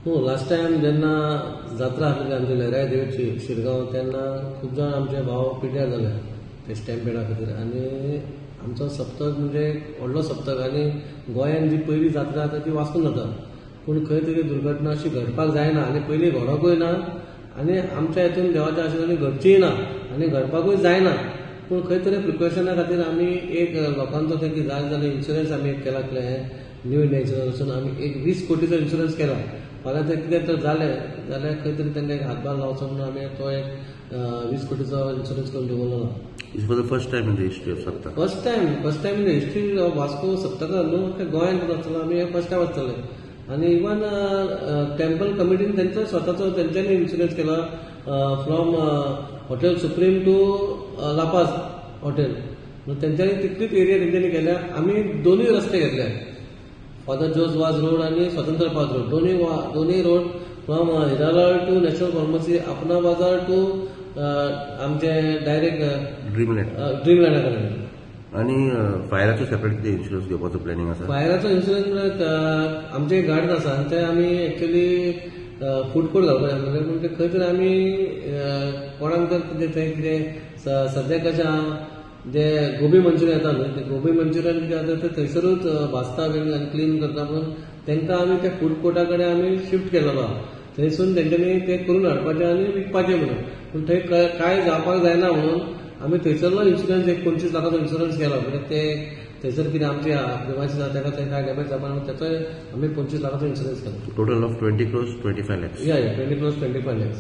हो, last time जेन्ना जात्रा आसली आमची लहराई देवची शिरगांव तेन्ना खूब जाण आमचे भाव पिड्ड्यार जाले ते स्टॅम्पेडा खातीर आनी आमचो सप्तक म्हणजे व्हडलो सप्तक आनी गोंयांत जी पयली जात्रा जाता ती वास्कोन जाता पूण खंय तरी दुर्घटना अशी घडपाक जायना आनी पयली घडोकूय ना आनी आमच्या हितून देवाच्या आशिर्वादान घडचीय ना आनी घडपाकूय जायना पूण खंय तरी प्रिकॉशना खातीर आमी एक लोकांचो तेंकी जाय जाल्यार इन्शुरन्स आमी एक केला न्यू इंडिया इन्शुरन्स वचून आमी एक 20 कोटीचो इन्शुरन्स केला फाल्यां ते कितें तर जालें जाल्यार खंय तरी तांकां एक हातभार लावचो म्हणून आमी तो एक 20 कोटीचो इन्शुरन्स करून दवरलो. This was the first time in the history of Saptak. First time in the history of Vasco सप्तका न्हू गोंयांत आसतलो आमी फर्स्ट टाइम आसतले आनी इवन टेम्पल कमिटीन तेंचो स्वताचो तेंच्यांनी इन्शुरन्स केला फ्रॉम हॉटेल सुप्रीम टू लापाज हॉटेल तेंच्यांनी तितलीच एरिया तेंच्यांनी केल्या आमी दोनूय रस्ते घेतले फादर जोर्ज वाज रोड आनी स्वतंत्र पार्क रोड दोनूय road from Hiralal to national pharmacy Apna Bazaar to आमचे डायरेक्ट ड्रीमलँडा कडेन. आणि फायराचो सेपरेट कितें इन्शुरन्स घेवपाचो प्लॅनिंग आसा? फायराचो इन्शुरन्स आमचे एक गार्डन आसा आनी ते आमी एक्चुअली फूड कोर्ट घालपाक जाय पूण ते खंय तरी आमी कोणाक तर कितें थंय कितें सद्याक कशें आहा जे गोबी मंचुरियन येता न्हू ते गोबी मंचुरियन कितें जाता ते थंयसरूच भाजता बीन आनी क्लीन करता म्हणून तांकां आमी त्या फूड कोर्टा कडेन आमी शिफ्ट केलेलो आहा थंयसून तेंच्यांनी ते करून हाडपाचें आनी विकपाचें म्हणून पूण थंय कांय जावपाक जायना म्हणून आमी थंयसरलो इन्शुरन्स एक 25 लाखाचो इन्शुरन्स केलो म्हणजे ते थंयसर कितें आमचे प्रिमायसीस आसा ताका थंय काय डॅमेज जावपा म्हणून ताचोय आमी 25 लाखाचो इन्शुरन्स केलो. Total of 20 crores 25 lakhs. या 20 crores 25 lakhs.